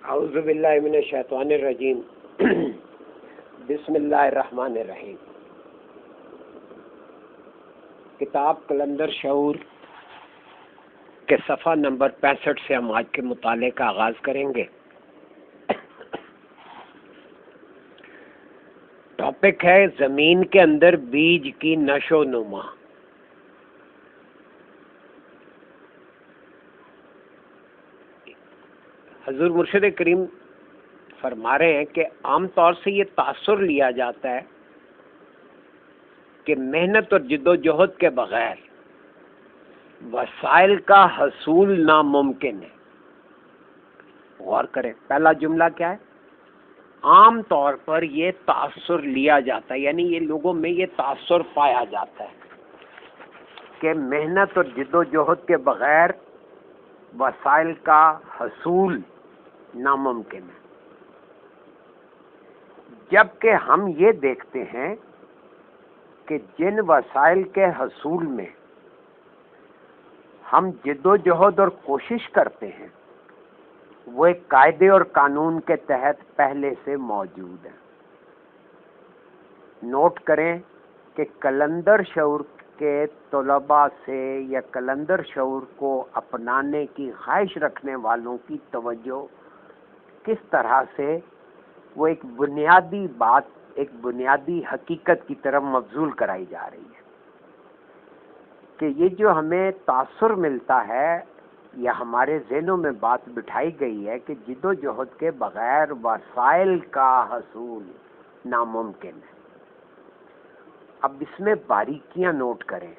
اعوذ باللہ من الشیطان الرجیم بسم اللہ الرحمن الرحیم۔ کتاب کلندر شعور کے صفحہ نمبر 65 سے ہم آج کے مطالعے کا آغاز کریں گے۔ ٹاپک ہے زمین کے اندر بیج کی نشو و نما۔ حضور مرشد کریم فرما رہے ہیں کہ عام طور سے یہ تاثر لیا جاتا ہے کہ محنت اور جد و جہد کے بغیر وسائل کا حصول ناممکن ہے۔ غور کریں، پہلا جملہ کیا ہے؟ عام طور پر یہ تاثر لیا جاتا ہے، یعنی یہ لوگوں میں یہ تاثر پایا جاتا ہے کہ محنت اور جد و جہد کے بغیر وسائل کا حصول ناممکن ہے، جبکہ ہم یہ دیکھتے ہیں کہ جن وسائل کے حصول میں ہم جد و جہد اور کوشش کرتے ہیں وہ ایک قاعدے اور قانون کے تحت پہلے سے موجود ہے۔ نوٹ کریں کہ کلندر شعور کے طلباء سے یا کلندر شعور کو اپنانے کی خواہش رکھنے والوں کی توجہ کس طرح سے وہ ایک بنیادی بات، ایک بنیادی حقیقت کی طرف مبذول کرائی جا رہی ہے کہ یہ جو ہمیں تاثر ملتا ہے یا ہمارے ذہنوں میں بات بٹھائی گئی ہے کہ جد و جہد کے بغیر وسائل کا حصول ناممکن ہے۔ اب اس میں باریکیاں نوٹ کریں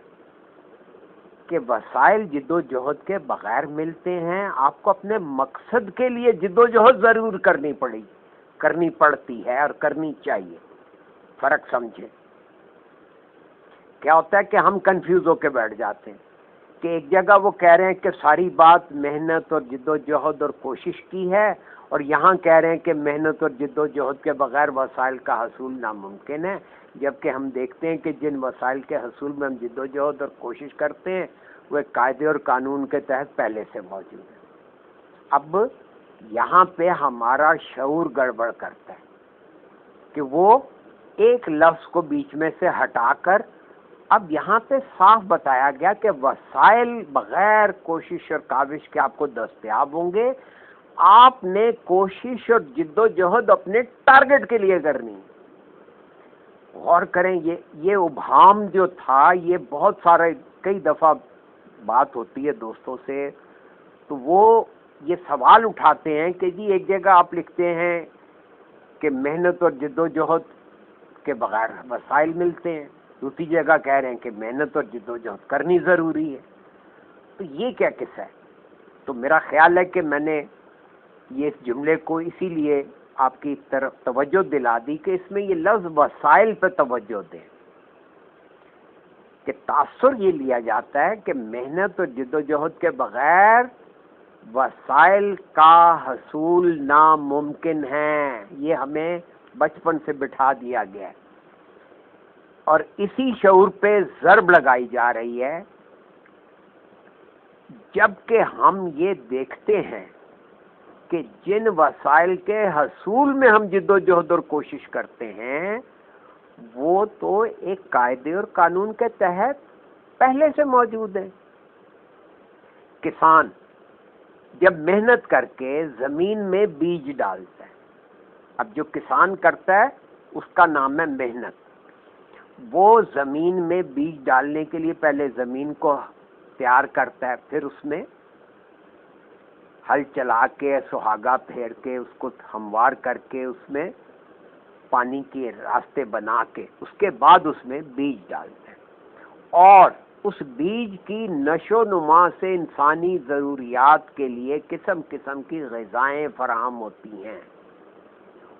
کہ وسائل جد و جہد کے بغیر ملتے ہیں، آپ کو اپنے مقصد کے لیے جد و جہد ضرور کرنی پڑتی ہے اور کرنی چاہیے۔ فرق سمجھیں۔ کیا ہوتا ہے کہ ہم کنفیوز ہو کے بیٹھ جاتے ہیں کہ ایک جگہ وہ کہہ رہے ہیں کہ ساری بات محنت اور جد و جہد اور کوشش کی ہے، اور یہاں کہہ رہے ہیں کہ محنت اور جد و جہد کے بغیر وسائل کا حصول ناممکن ہے، جبکہ ہم دیکھتے ہیں کہ جن وسائل کے حصول میں ہم جد و جہد اور کوشش کرتے ہیں وہ ایک قاعدے اور قانون کے تحت پہلے سے موجود ہے۔ اب یہاں پہ ہمارا شعور گڑبڑ کرتا ہے کہ وہ ایک لفظ کو بیچ میں سے ہٹا کر اب یہاں پہ صاف بتایا گیا کہ وسائل بغیر کوشش اور کاوش کے آپ کو دستیاب ہوں گے، آپ نے کوشش اور جد و جہد اپنے ٹارگٹ کے لیے کرنی ہے۔ غور کریں، یہ ابہام جو تھا، یہ بہت سارے کئی دفعہ بات ہوتی ہے دوستوں سے، تو وہ یہ سوال اٹھاتے ہیں کہ جی ایک جگہ آپ لکھتے ہیں کہ محنت اور جد و جہد کے بغیر وسائل ملتے ہیں، دوسری جگہ کہہ رہے ہیں کہ محنت اور جد و جہد کرنی ضروری ہے، تو یہ کیا قصہ ہے؟ تو میرا خیال ہے کہ میں نے یہ اس جملے کو اسی لیے آپ کی طرف توجہ دلا دی کہ اس میں یہ لفظ وسائل پہ توجہ دیں، کہ تاثر یہ لیا جاتا ہے کہ محنت اور جد و جہد کے بغیر وسائل کا حصول ناممکن ہے۔ یہ ہمیں بچپن سے بٹھا دیا گیا ہے اور اسی شعور پہ ضرب لگائی جا رہی ہے، جبکہ ہم یہ دیکھتے ہیں کہ جن وسائل کے حصول میں ہم جد و جہد اور کوشش کرتے ہیں وہ تو ایک قاعدے اور قانون کے تحت پہلے سے موجود ہیں۔ کسان جب محنت کر کے زمین میں بیج ڈالتا ہے، اب جو کسان کرتا ہے اس کا نام ہے محنت۔ وہ زمین میں بیج ڈالنے کے لیے پہلے زمین کو تیار کرتا ہے، پھر اس میں ہل چلا کے سہاگا پھیر کے اس کو ہموار کر کے اس میں پانی کے راستے بنا کے اس کے بعد اس میں بیج ڈالتے ہیں، اور اس بیج کی نشو و نما سے انسانی ضروریات کے لیے قسم قسم کی غذائیں فراہم ہوتی ہیں،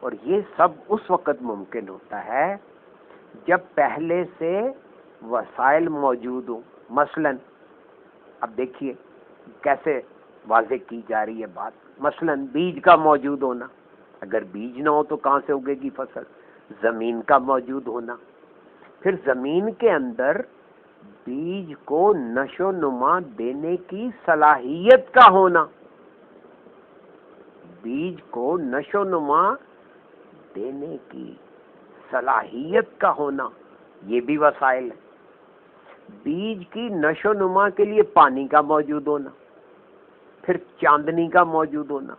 اور یہ سب اس وقت ممکن ہوتا ہے جب پہلے سے وسائل موجود ہوں۔ مثلا اب دیکھیے کیسے واضح کی جا رہی ہے بات۔ مثلا بیج کا موجود ہونا، اگر بیج نہ ہو تو کہاں سے اگے گی فصل؟ زمین کا موجود ہونا، پھر زمین کے اندر بیج کو نشو و نما دینے کی صلاحیت کا ہونا، بیج کو نشو نما دینے کی صلاحیت کا ہونا، یہ بھی وسائل ہے۔ بیج کی نشو نما کے لیے پانی کا موجود ہونا، پھر چاندنی کا موجود ہونا،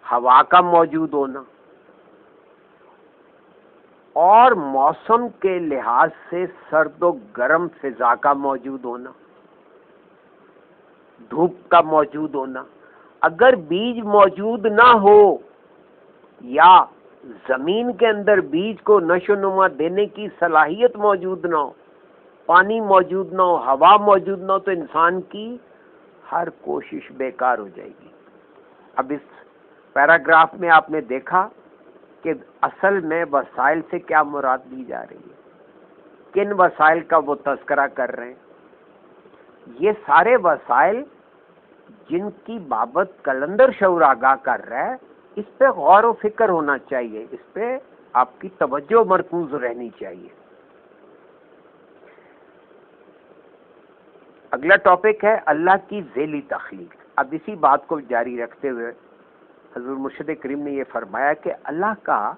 ہوا کا موجود ہونا، اور موسم کے لحاظ سے سرد و گرم فضا کا موجود ہونا، دھوپ کا موجود ہونا۔ اگر بیج موجود نہ ہو یا زمین کے اندر بیج کو نشو نما دینے کی صلاحیت موجود نہ ہو، پانی موجود نہ ہو، ہوا موجود نہ ہو، تو انسان کی ہر کوشش بیکار ہو جائے گی۔ اب اس پیراگراف میں آپ نے دیکھا کہ اصل میں وسائل سے کیا مراد لی جا رہی ہے، کن وسائل کا وہ تذکرہ کر رہے ہیں۔ یہ سارے وسائل جن کی بابت قلندر شعور آگاہ کر رہا ہے، اس پہ غور و فکر ہونا چاہیے، اس پہ آپ کی توجہ مرکوز رہنی چاہیے۔ اگلا ٹاپک ہے اللہ کی ذیلی تخلیق۔ اب اسی بات کو جاری رکھتے ہوئے حضور مرشد کریم نے یہ فرمایا کہ اللہ کا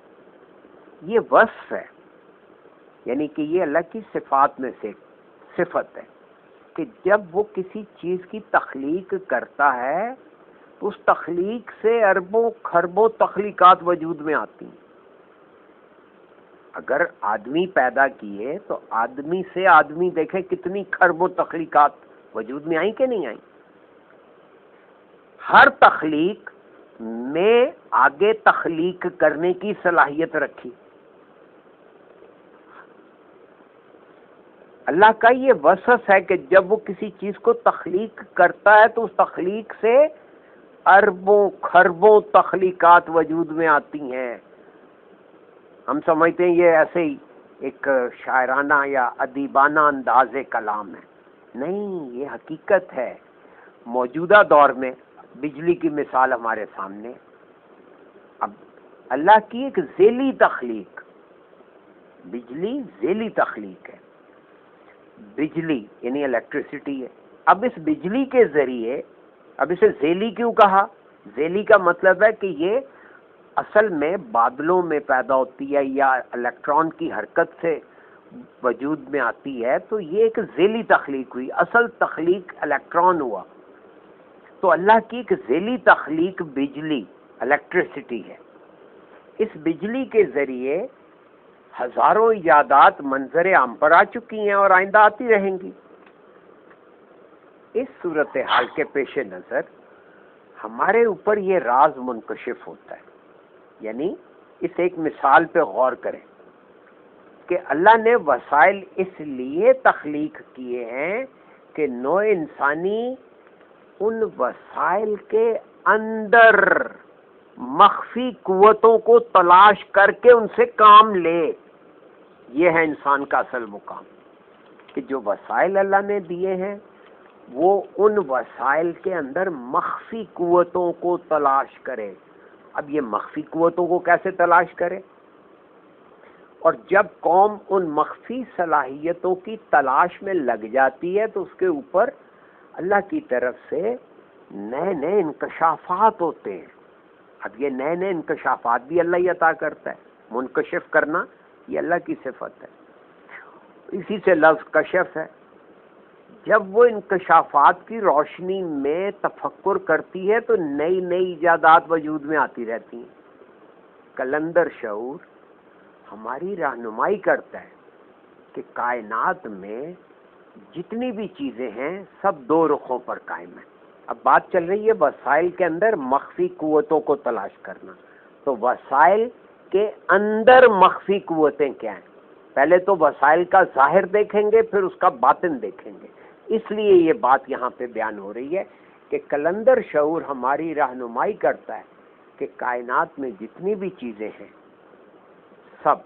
یہ وصف ہے، یعنی کہ یہ اللہ کی صفات میں سے صفت ہے کہ جب وہ کسی چیز کی تخلیق کرتا ہے تو اس تخلیق سے اربوں خربوں تخلیقات وجود میں آتی ہیں۔ اگر آدمی پیدا کیے تو آدمی سے آدمی دیکھیں کتنی خربوں تخلیقات وجود میں آئیں کہ نہیں آئیں۔ ہر تخلیق میں آگے تخلیق کرنے کی صلاحیت رکھی۔ اللہ کا یہ وصف ہے کہ جب وہ کسی چیز کو تخلیق کرتا ہے تو اس تخلیق سے اربوں خربوں تخلیقات وجود میں آتی ہیں۔ ہم سمجھتے ہیں یہ ایسے ہی ایک شاعرانہ یا ادیبانہ انداز کلام ہے، نہیں، یہ حقیقت ہے۔ موجودہ دور میں بجلی کی مثال ہمارے سامنے، اب اللہ کی ایک ذیلی تخلیق، بجلی ذیلی تخلیق ہے، بجلی یعنی الیکٹریسٹی ہے۔ اب اس بجلی کے ذریعے، اب اسے ذیلی کیوں کہا؟ ذیلی کا مطلب ہے کہ یہ اصل میں بادلوں میں پیدا ہوتی ہے یا الیکٹران کی حرکت سے وجود میں آتی ہے، تو یہ ایک ذیلی تخلیق ہوئی، اصل تخلیق الیکٹران ہوا۔ تو اللہ کی ایک ذیلی تخلیق بجلی الیکٹریسٹی ہے۔ اس بجلی کے ذریعے ہزاروں ایجادات منظر عام پر آ چکی ہیں اور آئندہ آتی رہیں گی۔ اس صورتحال کے پیش نظر ہمارے اوپر یہ راز منکشف ہوتا ہے، یعنی اس ایک مثال پہ غور کریں کہ اللہ نے وسائل اس لیے تخلیق کیے ہیں کہ نوع انسانی ان وسائل کے اندر مخفی قوتوں کو تلاش کر کے ان سے کام لے۔ یہ ہے انسان کا اصل مقام، کہ جو وسائل اللہ نے دیے ہیں وہ ان وسائل کے اندر مخفی قوتوں کو تلاش کرے۔ اب یہ مخفی قوتوں کو کیسے تلاش کرے؟ اور جب قوم ان مخفی صلاحیتوں کی تلاش میں لگ جاتی ہے تو اس کے اوپر اللہ کی طرف سے نئے نئے انکشافات ہوتے ہیں۔ اب یہ نئے نئے انکشافات بھی اللہ ہی عطا کرتا ہے، منکشف کرنا یہ اللہ کی صفت ہے، اسی سے لفظ کشف ہے۔ جب وہ انکشافات کی روشنی میں تفکر کرتی ہے تو نئی نئی ایجادات وجود میں آتی رہتی ہیں۔ قلندر شعور ہماری رہنمائی کرتا ہے کہ کائنات میں جتنی بھی چیزیں ہیں سب دو رخوں پر قائم ہیں۔ اب بات چل رہی ہے وسائل کے اندر مخفی قوتوں کو تلاش کرنا، تو وسائل کے اندر مخفی قوتیں کیا ہیں؟ پہلے تو وسائل کا ظاہر دیکھیں گے، پھر اس کا باطن دیکھیں گے۔ اس لیے یہ بات یہاں پہ بیان ہو رہی ہے کہ قلندر شعور ہماری رہنمائی کرتا ہے کہ کائنات میں جتنی بھی چیزیں ہیں سب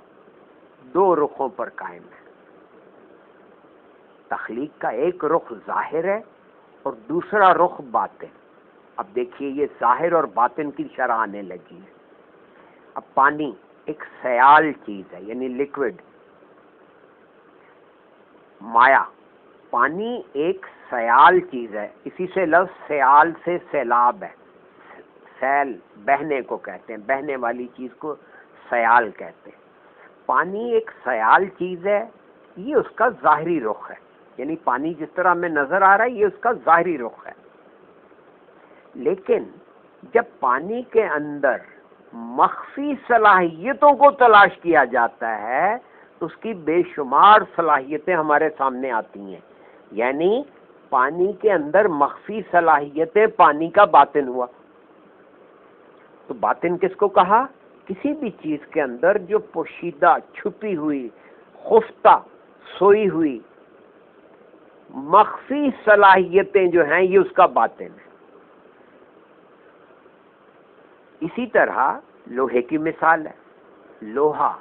دو رخوں پر قائم ہیں۔ تخلیق کا ایک رخ ظاہر ہے اور دوسرا رخ باطن۔ اب دیکھیے یہ ظاہر اور باطن کی شرح آنے لگی ہے۔ اب پانی ایک سیال چیز ہے، یعنی لیکوڈ، مایا۔ پانی ایک سیال چیز ہے، اسی سے لفظ سیال سے سیلاب ہے۔ سیل بہنے کو کہتے ہیں، بہنے والی چیز کو سیال کہتے ہیں۔ پانی ایک سیال چیز ہے، یہ اس کا ظاہری رخ ہے، یعنی پانی جس طرح ہمیں نظر آ رہا ہے یہ اس کا ظاہری رخ ہے، لیکن جب پانی کے اندر مخفی صلاحیتوں کو تلاش کیا جاتا ہے تو اس کی بے شمار صلاحیتیں ہمارے سامنے آتی ہیں، یعنی پانی کے اندر مخفی صلاحیتیں، پانی کا باطن ہوا۔ تو باطن کس کو کہا؟ کسی بھی چیز کے اندر جو پوشیدہ، چھپی ہوئی، خفتہ، سوئی ہوئی مخفی صلاحیتیں جو ہیں یہ اس کا باطن ہے۔ اسی طرح لوہے کی مثال ہے، لوہا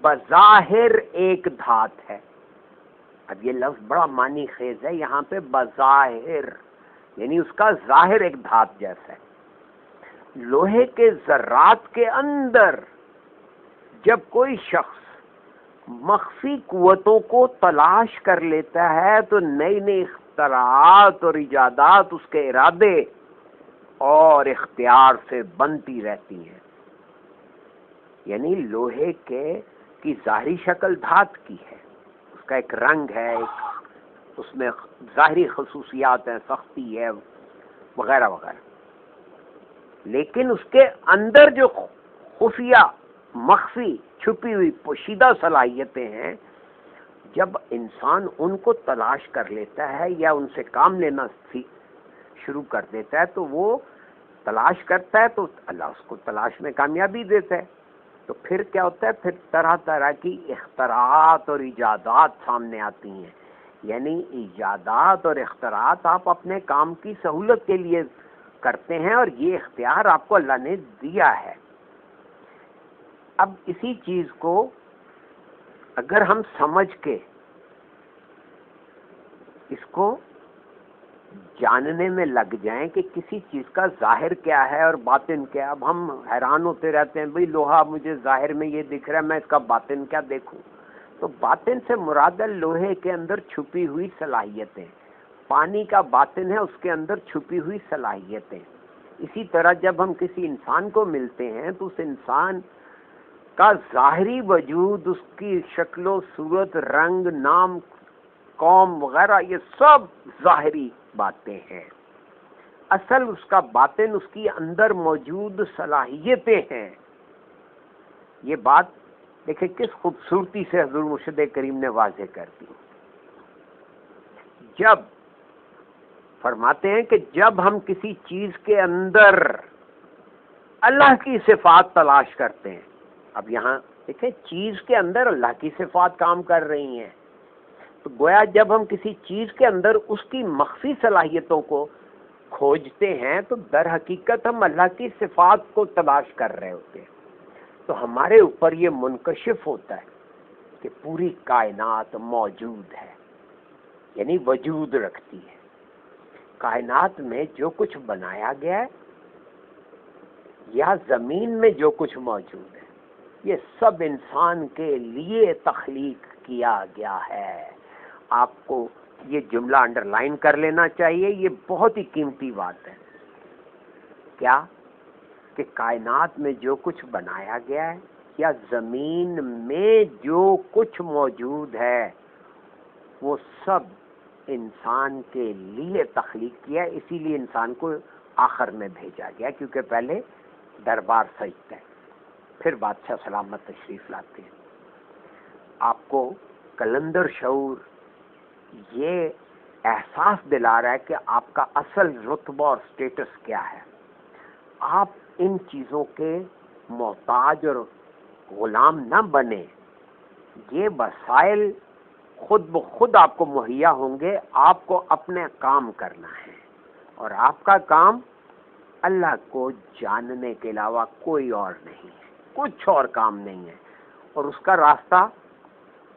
بظاہر ایک دھات ہے۔ اب یہ لفظ بڑا معنی خیز ہے یہاں پہ، بظاہر یعنی اس کا ظاہر ایک دھات جیسا ہے۔ لوہے کے ذرات کے اندر جب کوئی شخص مخفی قوتوں کو تلاش کر لیتا ہے تو نئی نئی اختراعات اور ایجادات اس کے ارادے اور اختیار سے بنتی رہتی ہیں۔ یعنی لوہے کی ظاہری شکل دھات کی ہے، اس کا ایک رنگ ہے، اس میں ظاہری خصوصیات ہیں، سختی ہے وغیرہ وغیرہ، لیکن اس کے اندر جو خفیہ، مخفی، چھپی ہوئی پوشیدہ صلاحیتیں ہیں، جب انسان ان کو تلاش کر لیتا ہے یا ان سے کام لینا شروع کر دیتا ہے تو وہ تلاش کرتا ہے تو اللہ اس کو تلاش میں کامیابی دیتا ہے۔ تو پھر کیا ہوتا ہے؟ پھر طرح طرح کی اختراعات اور ایجادات سامنے آتی ہیں، یعنی ایجادات اور اختراعات آپ اپنے کام کی سہولت کے لیے کرتے ہیں اور یہ اختیار آپ کو اللہ نے دیا ہے۔ اب اسی چیز کو اگر ہم سمجھ کے اس کو جاننے میں لگ جائیں کہ کسی چیز کا ظاہر کیا ہے اور باطن کیا ہے، اب ہم حیران ہوتے رہتے ہیں، بھئی لوہا مجھے ظاہر میں یہ دکھ رہا ہے، میں اس کا باطن کیا دیکھوں؟ تو باطن سے مراد ہے لوہے کے اندر چھپی ہوئی صلاحیتیں، پانی کا باطن ہے اس کے اندر چھپی ہوئی صلاحیتیں۔ اسی طرح جب ہم کسی انسان کو ملتے ہیں تو اس انسان کا ظاہری وجود، اس کی شکل و صورت، رنگ، نام، قوم وغیرہ، یہ سب ظاہری باتیں ہیں، اصل اس کا باطن، اس کی اندر موجود صلاحیتیں ہیں۔ یہ بات دیکھیں کس خوبصورتی سے حضور مرشد کریم نے واضح کر دی۔ جب فرماتے ہیں کہ جب ہم کسی چیز کے اندر اللہ کی صفات تلاش کرتے ہیں، اب یہاں دیکھیں چیز کے اندر اللہ کی صفات کام کر رہی ہیں، تو گویا جب ہم کسی چیز کے اندر اس کی مخفی صلاحیتوں کو کھوجتے ہیں تو در حقیقت ہم اللہ کی صفات کو تلاش کر رہے ہوتے ہیں۔ تو ہمارے اوپر یہ منکشف ہوتا ہے کہ پوری کائنات موجود ہے، یعنی وجود رکھتی ہے۔ کائنات میں جو کچھ بنایا گیا ہے یا زمین میں جو کچھ موجود ہے یہ سب انسان کے لیے تخلیق کیا گیا ہے۔ آپ کو یہ جملہ انڈر لائن کر لینا چاہیے، یہ بہت ہی قیمتی بات ہے۔ کیا کہ کائنات میں جو کچھ بنایا گیا ہے یا زمین میں جو کچھ موجود ہے وہ سب انسان کے لیے تخلیق کیا ہے، اسی لیے انسان کو آخر میں بھیجا گیا، کیونکہ پہلے دربار سجتا ہے، پھر بادشاہ سلامت تشریف لاتے ہیں۔ آپ کو کلندر شعور یہ احساس دلا رہا ہے کہ آپ کا اصل رتبہ اور سٹیٹس کیا ہے۔ آپ ان چیزوں کے محتاج اور غلام نہ بنے، یہ وسائل خود بخود آپ کو مہیا ہوں گے، آپ کو اپنے کام کرنا ہے، اور آپ کا کام اللہ کو جاننے کے علاوہ کوئی اور نہیں ہے، کچھ اور کام نہیں ہے۔ اور اس کا راستہ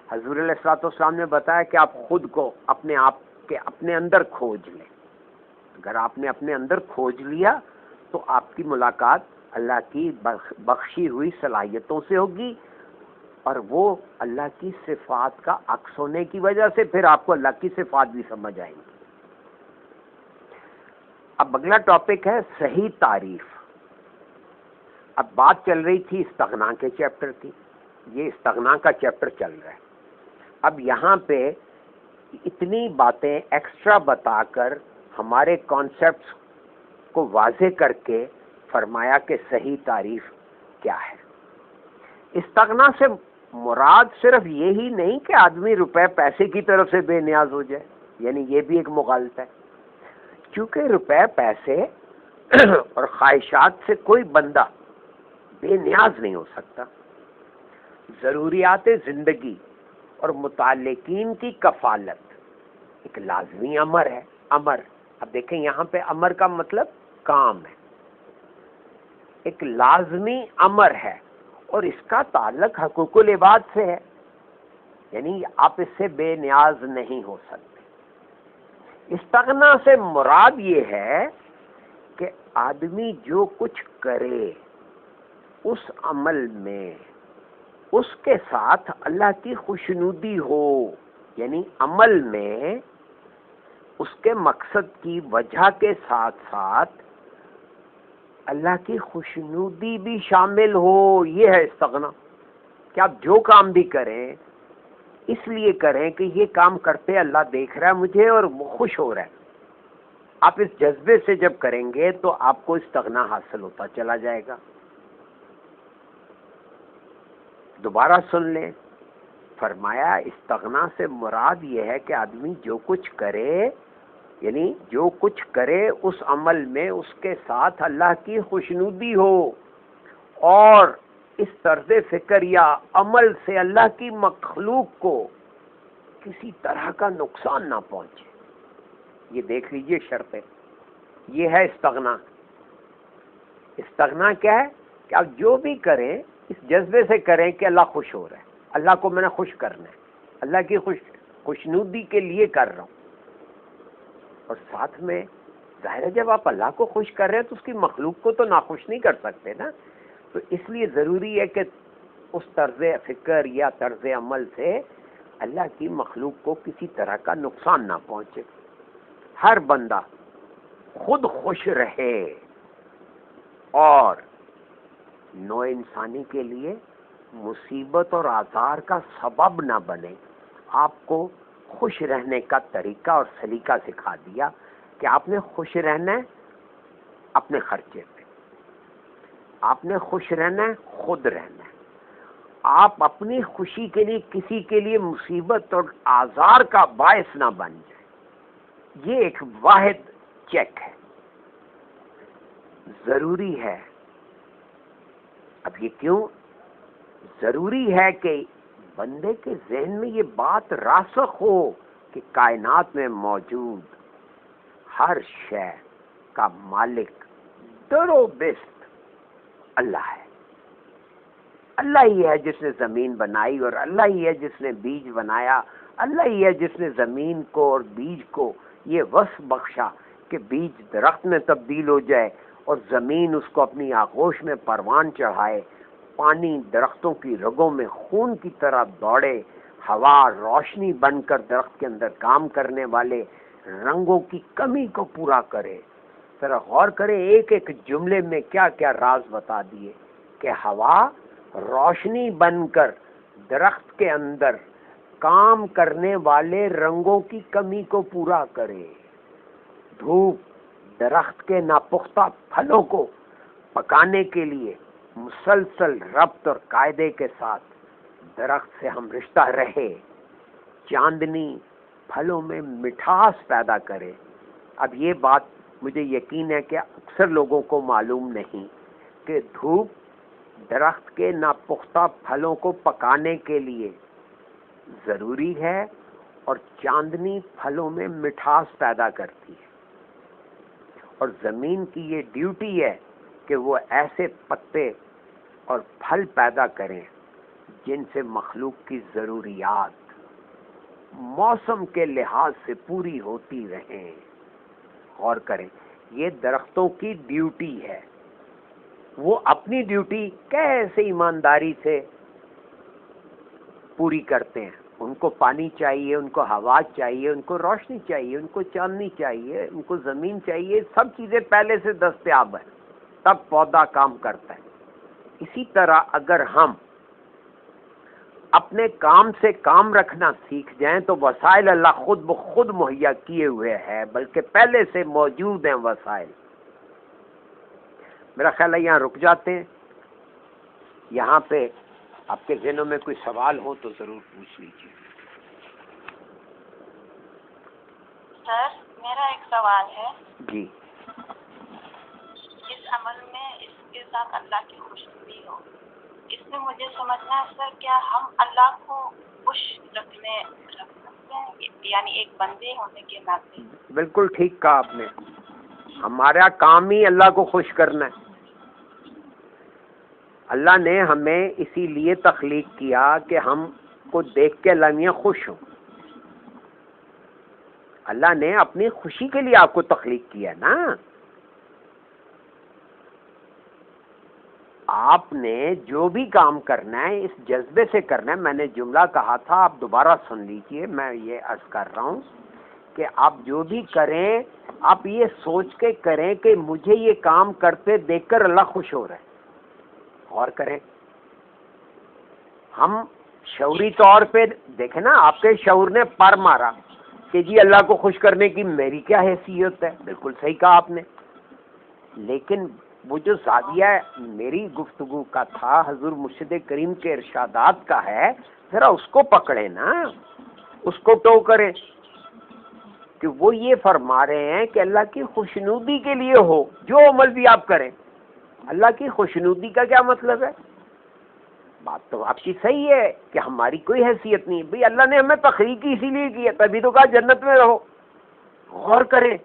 حضور علیہ الصلوۃ والسلام نے بتایا کہ آپ خود کو اپنے آپ کے اپنے اندر کھوج لیں۔ اگر آپ نے اپنے اندر کھوج لیا تو آپ کی ملاقات اللہ کی بخشی ہوئی صلاحیتوں سے ہوگی، اور وہ اللہ کی صفات کا عکس ہونے کی وجہ سے پھر آپ کو اللہ کی صفات بھی سمجھ آئیں گی۔ اب اگلا ٹاپک ہے صحیح تعریف۔ اب بات چل رہی تھی استغنا کے چیپٹر کی، یہ استغنا کا چیپٹر چل رہا ہے. اب یہاں پہ اتنی باتیں ایکسٹرا بتا کر ہمارے کانسیپٹس کو واضح کر کے فرمایا کہ صحیح تعریف کیا ہے. استغنا سے مراد صرف یہی نہیں کہ آدمی روپے پیسے کی طرف سے بے نیاز ہو جائے، یعنی یہ بھی ایک مغالطہ ہے، کیونکہ روپے پیسے اور خواہشات سے کوئی بندہ بے نیاز نہیں ہو سکتا. ضروریات زندگی اور متعلقین کی کفالت ایک لازمی امر ہے. امر، اب دیکھیں یہاں پہ امر کا مطلب کام ہے، ایک لازمی امر ہے، اور اس کا تعلق حقوق العباد سے ہے، یعنی آپ اس سے بے نیاز نہیں ہو سکتے. استغنا سے مراد یہ ہے کہ آدمی جو کچھ کرے اس عمل میں اس کے ساتھ اللہ کی خوشنودی ہو، یعنی عمل میں اس کے مقصد کی وجہ کے ساتھ ساتھ اللہ کی خوشنودی بھی شامل ہو. یہ ہے استغنا، کہ آپ جو کام بھی کریں اس لیے کریں کہ یہ کام کرتے اللہ دیکھ رہا ہے مجھے اور وہ خوش ہو رہا ہے. آپ اس جذبے سے جب کریں گے تو آپ کو استغنا حاصل ہوتا چلا جائے گا. دوبارہ سن لیں، فرمایا استغنا سے مراد یہ ہے کہ آدمی جو کچھ کرے، یعنی جو کچھ کرے اس عمل میں اس کے ساتھ اللہ کی خوشنودی ہو، اور اس طرز فکر یا عمل سے اللہ کی مخلوق کو کسی طرح کا نقصان نہ پہنچے. یہ دیکھ لیجئے شرط ہے. یہ ہے استغنا. استغنا کیا ہے؟ کہ آپ جو بھی کریں اس جذبے سے کریں کہ اللہ خوش ہو رہا ہے، اللہ کو میں نے خوش کرنا ہے، اللہ کی خوشنودی کے لیے کر رہا ہوں. اور ساتھ میں ظاہر ہے جب آپ اللہ کو خوش کر رہے ہیں تو اس کی مخلوق کو تو ناخوش نہیں کر سکتے نا. تو اس لیے ضروری ہے کہ اس طرز فکر یا طرز عمل سے اللہ کی مخلوق کو کسی طرح کا نقصان نہ پہنچے. ہر بندہ خود خوش رہے اور نوع انسانی کے لیے مصیبت اور آزار کا سبب نہ بنے. آپ کو خوش رہنے کا طریقہ اور سلیقہ سکھا دیا کہ آپ نے خوش رہنا ہے اپنے خرچے پہ، آپ نے خوش رہنا ہے خود رہنا ہے. آپ اپنی خوشی کے لیے کسی کے لیے مصیبت اور آزار کا باعث نہ بن جائے. یہ ایک واحد چیک ہے، ضروری ہے. اب یہ کیوں ضروری ہے کہ بندے کے ذہن میں یہ بات راسخ ہو کہ کائنات میں موجود ہر شے کا مالک در و بست اللہ ہے. اللہ ہی ہے جس نے زمین بنائی، اور اللہ ہی ہے جس نے بیج بنایا. اللہ ہی ہے جس نے زمین کو اور بیج کو یہ وصف بخشا کہ بیج درخت میں تبدیل ہو جائے اور زمین اس کو اپنی آغوش میں پروان چڑھائے، پانی درختوں کی رگوں میں خون کی طرح دوڑے، ہوا روشنی بن کر درخت کے اندر کام کرنے والے رنگوں کی کمی کو پورا کرے. ذرا غور کریں، ایک ایک جملے میں کیا کیا راز بتا دیے کہ ہوا روشنی بن کر درخت کے اندر کام کرنے والے رنگوں کی کمی کو پورا کرے، دھوپ درخت کے ناپختہ پھلوں کو پکانے کے لیے مسلسل ربط اور قاعدے کے ساتھ درخت سے ہم رشتہ رہے، چاندنی پھلوں میں مٹھاس پیدا کرے. اب یہ بات مجھے یقین ہے کہ اکثر لوگوں کو معلوم نہیں کہ دھوپ درخت کے ناپختہ پھلوں کو پکانے کے لیے ضروری ہے اور چاندنی پھلوں میں مٹھاس پیدا کرتی ہے، اور زمین کی یہ ڈیوٹی ہے کہ وہ ایسے پتے اور پھل پیدا کریں جن سے مخلوق کی ضروریات موسم کے لحاظ سے پوری ہوتی رہیں. غور کریں، یہ درختوں کی ڈیوٹی ہے. وہ اپنی ڈیوٹی کیسے ایمانداری سے پوری کرتے ہیں. ان کو پانی چاہیے، ان کو ہوا چاہیے، ان کو روشنی چاہیے، ان کو چاندنی چاہیے، ان کو زمین چاہیے. سب چیزیں پہلے سے دستیاب ہیں، تب پودا کام کرتا ہے. اسی طرح اگر ہم اپنے کام سے کام رکھنا سیکھ جائیں تو وسائل اللہ خود بخود مہیا کیے ہوئے ہیں، بلکہ پہلے سے موجود ہیں وسائل۔ میرا خیال ہے یہاں رک جاتے ہیں۔ یہاں پہ آپ کے ذہنوں میں کوئی سوال ہو تو ضرور پوچھ لیجیے۔ سر میرا ایک سوال ہے، جی، اس عمل میں اس کے ساتھ اللہ کی خوشنودی ہو، اس میں مجھے سمجھنا ہے سر، کیا ہم اللہ کو خوش رکھ سکتے ہیں، یعنی ایک بندے ہونے کے ناطے؟ بالکل ٹھیک کہا آپ نے، ہمارا کام ہی اللہ کو خوش کرنا ہے۔ اللہ نے ہمیں اسی لیے تخلیق کیا کہ ہم کو دیکھ کے اللہ میاں خوش ہوں۔ اللہ نے اپنی خوشی کے لیے آپ کو تخلیق کیا نا۔ آپ نے جو بھی کام کرنا ہے اس جذبے سے کرنا ہے۔ میں نے جملہ کہا تھا، آپ دوبارہ سن لیجئے، میں یہ عرض کر رہا ہوں کہ آپ جو بھی کریں آپ یہ سوچ کے کریں کہ مجھے یہ کام کرتے دیکھ کر اللہ خوش ہو رہا ہے۔ اور کریں، ہم شعوری طور پہ دیکھیں نا، آپ کے شعور نے پر مارا کہ جی اللہ کو خوش کرنے کی میری کیا حیثیت ہے، بالکل صحیح کہا آپ نے، لیکن وہ جو زاویہ میری گفتگو کا تھا حضور مرشد کریم کے ارشادات کا ہے، ذرا اس کو پکڑے نا، اس کو ٹو کریں کہ وہ یہ فرما رہے ہیں کہ اللہ کی خوشنودی کے لیے ہو جو عمل بھی آپ کریں۔ اللہ کی خوشنودی کا کیا مطلب ہے؟ بات تو آپ کی صحیح ہے کہ ہماری کوئی حیثیت نہیں، بھئی اللہ نے ہمیں تخلیق اسی لیے کی ہے، تبھی تو کہا جنت میں رہو۔ غور کریں،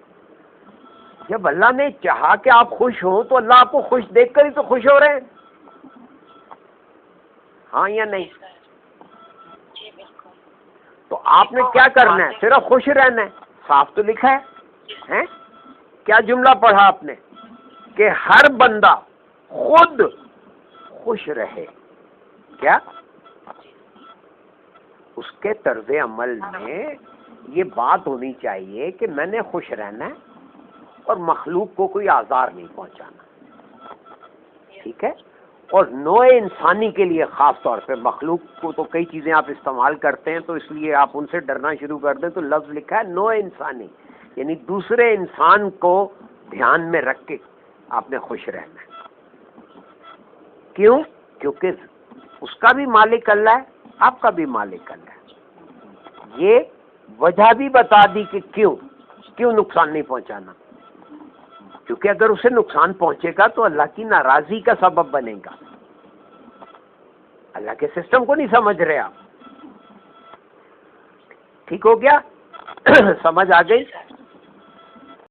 جب اللہ نے چاہا کہ آپ خوش ہوں تو اللہ آپ کو خوش دیکھ کر ہی تو خوش ہو رہے ہیں، ہاں یا نہیں؟ جی بالکل۔ تو آپ نے کیا کرنا ہے؟ صرف خوش رہنا ہے، صاف تو لکھا ہے۔ کیا جملہ پڑھا آپ نے کہ ہر بندہ خود خوش رہے، کیا اس کے طرز عمل میں یہ بات ہونی چاہیے کہ میں نے خوش رہنا ہے اور مخلوق کو کوئی آزار نہیں پہنچانا، ٹھیک ہے؟ اور نوع انسانی کے لیے خاص طور پہ، مخلوق کو تو کئی چیزیں آپ استعمال کرتے ہیں تو اس لیے آپ ان سے ڈرنا شروع کر دیں، تو لفظ لکھا ہے نوع انسانی، یعنی دوسرے انسان کو دھیان میں رکھ کے آپ نے خوش رہنا ہے۔ کیوں؟ کیونکہ اس کا بھی مالک اللہ ہے، آپ کا بھی مالک اللہ ہے۔ یہ وجہ بھی بتا دی کہ کیوں نقصان نہیں پہنچانا، کیونکہ اگر اسے نقصان پہنچے گا تو اللہ کی ناراضی کا سبب بنے گا۔ اللہ کے سسٹم کو نہیں سمجھ رہے آپ، ٹھیک ہو گیا؟ سمجھ آ گئی؟